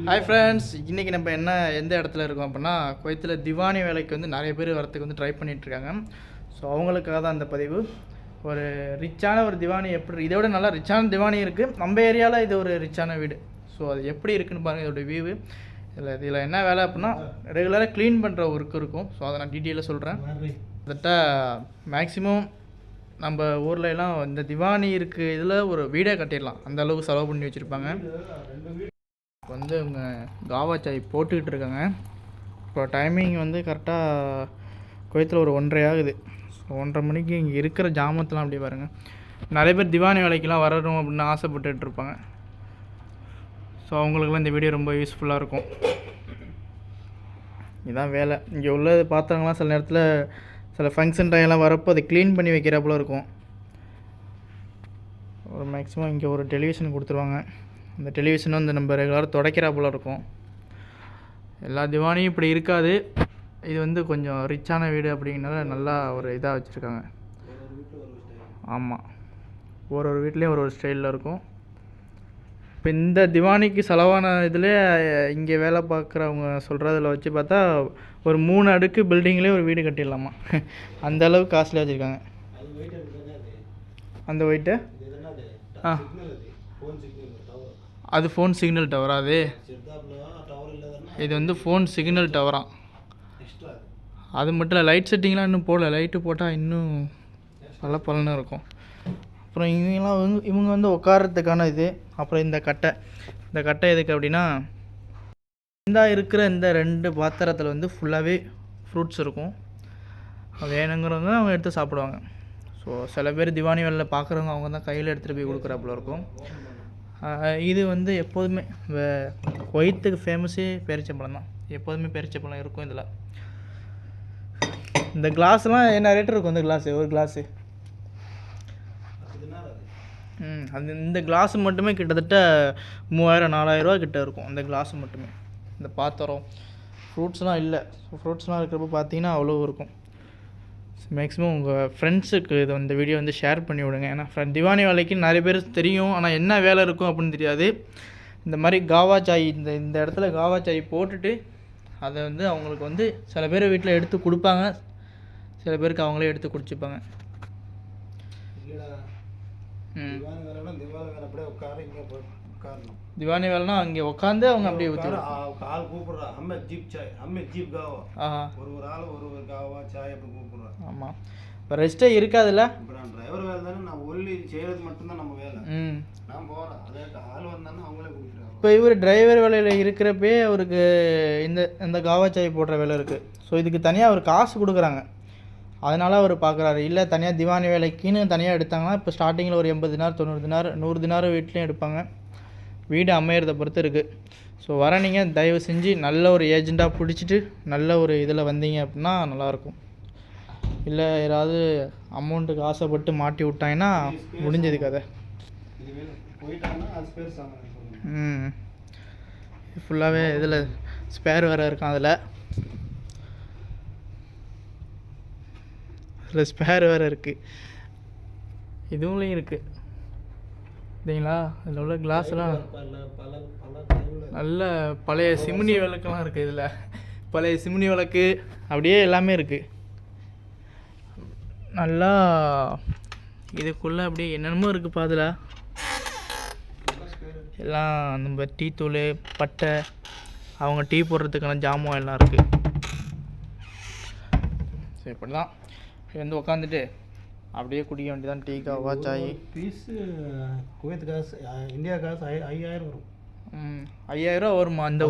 Hi friends, இன்றைக்கி நம்ம எந்த இடத்துல இருக்கோம் அப்படின்னா, குவைத்தில் திவானி வேலைக்கு வந்து நிறைய பேர் வரத்துக்கு வந்து ட்ரை பண்ணிகிட்ருக்காங்க. ஸோ அவங்களுக்காக தான் அந்த பதிவு. ஒரு ரிச்சான ஒரு திவானி எப்படி, இதை விட நல்லா ரிச்சான திவானி இருக்குது நம்ம ஏரியாவில். இது ஒரு ரிச்சான வீடு. ஸோ அது எப்படி இருக்குன்னு பாருங்கள், இதோட வியூவு. இதில் என்ன வேலை அப்படின்னா, ரெகுலராக க்ளீன் பண்ணுற ஒர்க் இருக்கும். ஸோ அதை நான் டீட்டெயிலாக சொல்கிறேன். கிட்டத்தட்ட மேக்ஸிமம் நம்ம ஊரில் எல்லாம் இந்த திவானி இருக்குது இதில் ஒரு வீடே கட்டிடலாம், அந்த அளவுக்கு செலவு பண்ணி வச்சுருப்பாங்க. வந்து இவங்க காவா சாய் போட்டுக்கிட்டு இருக்காங்க. இப்போ டைமிங் வந்து கரெக்டாக குவைத்தில் ஒரு 1:30 ஆகுது. ஸோ 1:30 மணிக்கு இங்கே இருக்கிற ஜாமத்தெலாம் அப்படி பாருங்கள். நிறைய பேர் திவானி வேலைக்கெலாம் வரணும் அப்படின்னு ஆசைப்பட்டுட்டு இருப்பாங்க. ஸோ அவங்களுக்குலாம் இந்த வீடியோ ரொம்ப யூஸ்ஃபுல்லாக இருக்கும். இதுதான் வேலை. இங்கே உள்ளது பாத்திரங்களாம் சில நேரத்தில் சில ஃபங்க்ஷன் டைம்லாம் வரப்போ அதை க்ளீன் பண்ணி வைக்கிறப்போல இருக்கும். ஒரு மேக்ஸிமம் இங்கே ஒரு டெலிவிஷன் கொடுத்துருவாங்க. இந்த டெலிவிஷன் வந்து நம்ம ரெகுலராக துடைக்கிறாப்புல இருக்கும். எல்லா திவானியும் இப்படி இருக்காது. இது வந்து கொஞ்சம் ரிச்சான வீடு அப்படிங்கிறனால நல்லா ஒரு இதாக வச்சுருக்காங்க. ஆமாம், ஒரு வீட்லேயும் ஒரு ஸ்டைலில் இருக்கும். இப்போ இந்த திவானிக்கு செலவான இதில் இங்கே வேலை பார்க்குறவங்க சொல்கிறதில் வச்சு பார்த்தா ஒரு 3 அடுக்கு பில்டிங்லேயே ஒரு வீடு கட்டிடலாமா, அந்த அளவுக்கு காஸ்ட்லியாக வச்சுருக்காங்க. அந்த ஒயிட்டு அது ஃபோன் சிக்னல் டவரா? இது வந்து ஃபோன் சிக்னல் டவரா? அது மட்டும் இல்லை, லைட் செட்டிங்லாம் இன்னும் போடல. லைட்டு போட்டால் இன்னும் நல்ல பலனாக இருக்கும். அப்புறம் இவங்க வந்து உட்காரத்துக்கான இது. அப்புறம் இந்த கட்டை எதுக்கு அப்படின்னா, இருக்கிற இந்த 2 பாத்திரத்தில் வந்து ஃபுல்லாகவே ஃப்ரூட்ஸ் இருக்கும். வேணுங்கிறவங்க அவங்க எடுத்து சாப்பிடுவாங்க. ஸோ சில பேர் திவானி வேலையில் பார்க்குறவங்க அவங்க தான் கையில் எடுத்துகிட்டு போய் கொடுக்குறாப்புல இருக்கும். இது வந்து எப்போதுமே குவைத்துக்கு ஃபேமஸே பேரிச்சம்பழம் தான். எப்போதுமே பேரிச்சம்பழம் இருக்கும் இதில். இந்த கிளாஸ்லாம் என்ன ரேட் இருக்கும்? இந்த கிளாஸு ஒரு கிளாஸு அந்த இந்த கிளாஸ் மட்டுமே கிட்டத்தட்ட 3000-4000 ரூபா கிட்ட இருக்கும். அந்த கிளாஸ் மட்டுமே. இந்த பாத்திரம் ஃப்ரூட்ஸ்லாம் இல்லை. ஸோ ஃப்ரூட்ஸ்லாம் இருக்கிறப்ப பார்த்தீங்கன்னா அவ்வளோ இருக்கும். மேக்ஸிமம் உங்கள் ஃப்ரெண்ட்ஸுக்கு இதை இந்த வீடியோ வந்து ஷேர் பண்ணி விடுங்க. ஏன்னா திவானி வேலைக்கு நிறைய பேர் தெரியும், ஆனால் என்ன வேலை இருக்கும் அப்படின்னு தெரியாது. இந்த மாதிரி காவா சாய் இந்த இடத்துல காவா சாய் போட்டுட்டு அதை வந்து அவங்களுக்கு வந்து சில பேர் வீட்டில் எடுத்து கொடுப்பாங்க, சில பேருக்கு அவங்களே எடுத்து குடிச்சுப்பாங்க. திவானி வேலைனா அங்கே உட்காந்து அவங்க அப்படியே ஊற்றி ஆமாம். இப்போ ரெஸ்ட்டே இருக்காதுல்ல. டிரைவர் வேலை தானே, நான் ஒல்லி செய்கிறது மட்டும்தான் நம்ம வேலை. நான் போகிறேன், அதே ஆள் வந்தானே அவங்களே கொடுக்குறாங்க. இப்போ இவர் டிரைவர் வேலையில் இருக்கிறப்பே அவருக்கு இந்த காவா சாய் போடுற வேலை இருக்குது. ஸோ இதுக்கு தனியாக அவர் காசு கொடுக்குறாங்க, அதனால் அவர் பார்க்குறாரு. இல்லை தனியாக திவானி வேலைக்குன்னு தனியாக எடுத்தாங்கன்னா இப்போ ஸ்டார்டிங்கில் ஒரு 80 தினார் 90 தினார் 100 தினார் வீட்லேயும் எடுப்பாங்க. வீடு அமையிறதை பொறுத்து இருக்குது. ஸோ நீங்கள் தயவு செஞ்சு நல்ல ஒரு ஏஜெண்ட்டாக பிடிச்சிட்டு நல்ல ஒரு இதில் வந்தீங்க அப்படின்னா நல்லாயிருக்கும். இல்லை யாராவது அமௌண்ட்டுக்கு ஆசைப்பட்டு மாட்டி விட்டாங்கன்னா முடிஞ்சது கதை. ஃபுல்லாகவே இதில் ஸ்பேர் வேறு இருக்கும். அதில் ஸ்பேர் வேறு இருக்குது. இதுவும்லேயும் இருக்குது சரிங்களா. இதில் உள்ள கிளாஸ்லாம் நல்ல பழைய சிமினி விளக்கெல்லாம் இருக்குது. இதில் பழைய சிமினி விளக்கு அப்படியே எல்லாமே இருக்குது. நல்லா இதுக்குள்ளே அப்படியே என்னென்னமோ இருக்குப்பா. அதில் எல்லாம் நம்ம டீ தூள், பட்டை, அவங்க டீ போடுறதுக்கான ஜாமான் எல்லாம் இருக்குது. சரி, இப்படி தான் வந்து உட்காந்துட்டு அப்படியே குடிக்க வேண்டியதான் டீ, காவா சாய். பீஸு குவைத் காசு, இந்தியா காசு 5000 வரும். 5000 ரூபா வருமா? அந்த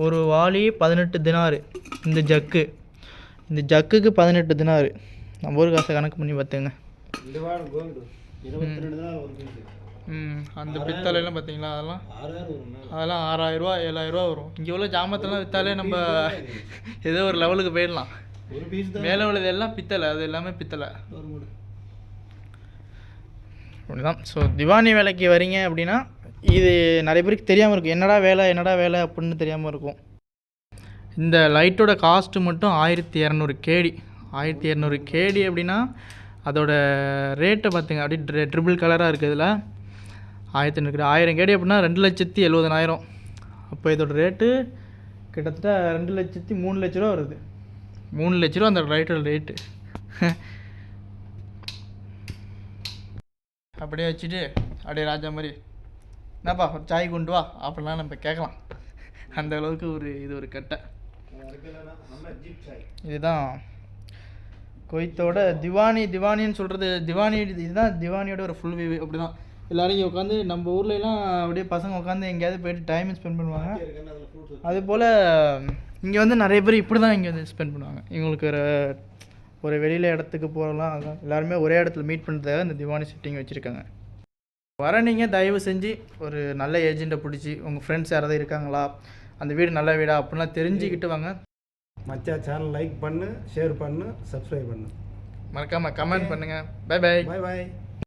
ஒரு வாளி 18 தினார். இந்த ஜக்குக்கு 18 தினார். நம்ம ஊர் காசை கணக்கு பண்ணி பார்த்துங்க. இந்த வாரம் கோல்டு 22 தினார் ஒரு பீஸு. அந்த பித்தளைலாம் பார்த்தீங்களா, அதெல்லாம் 6000 ரூபா 7000 ரூபா வரும். இங்கே உள்ள ஜாமத்தெல்லாம் விற்றாலே நம்ம ஏதோ ஒரு லெவலுக்கு போயிடலாம். ஒரு பீஸ் தான் மேலே உள்ளது எல்லாம் பித்தளை, அது எல்லாமே பித்தளை அப்படிதான். ஸோ திவானி வேலைக்கு வரீங்க அப்படின்னா இது நிறைய பேருக்கு தெரியாமல் இருக்கும். என்னடா வேலை அப்படின்னு தெரியாமல் இருக்கும். இந்த லைட்டோட காஸ்ட்டு மட்டும் 1200 கேடி. 1200 கேடி அப்படின்னா அதோட ரேட்டை பார்த்துங்க. அப்படியே ட்ரிபிள் கலராக இருக்குது. இதில் 1200 1000 கேடி அப்படின்னா 2,70,70,000. அப்போ இதோட ரேட்டு கிட்டத்தட்ட 2 லட்சத்தி 3 லட்ச ரூபா வருது. 3 லட்ச ரூபா அந்த ரைட்டோட ரேட்டு. அப்படியே வச்சுட்டு அப்படியே ராஜா மாதிரி என்னப்பா ஒரு சாய் கொண்டு வா அப்படிலாம் நம்ம கேட்கலாம். அந்த அளவுக்கு இது ஒரு கட்டை. இதுதான் குவைத்தோட திவானின்னு சொல்கிறது. இதுதான் திவானியோட ஒரு ஃபுல் வியூ. அப்படி தான் எல்லோரும் இங்கே உட்காந்து நம்ம ஊர்லலாம் அப்படியே பசங்க உட்காந்து எங்கேயாவது போய்ட்டு டைம் ஸ்பெண்ட் பண்ணுவாங்க. அதுபோல் இங்கே வந்து நிறைய பேர் இப்படி தான் இங்கே வந்து ஸ்பெண்ட் பண்ணுவாங்க. இவங்களுக்கு ஒரு வெளியில் இடத்துக்கு போகலாம், அதான் எல்லாருமே ஒரே இடத்துல மீட் பண்ணுறதுக்காக இந்த திவானி செட்டிங் வச்சுருக்காங்க. வர நீங்கள் தயவு செஞ்சு ஒரு நல்ல ஏஜெண்ட்டை பிடிச்சி உங்கள் ஃப்ரெண்ட்ஸ் யாராவது இருக்காங்களா, அந்த வீடு நல்ல வீடா அப்படிலாம் தெரிஞ்சுக்கிட்டு வாங்க. மச்சா சேனல் லைக் பண்ணு, ஷேர் பண்ணு, சப்ஸ்கிரைப் பண்ணு, மறக்காமல் கமெண்ட் பண்ணுங்கள். Bye by.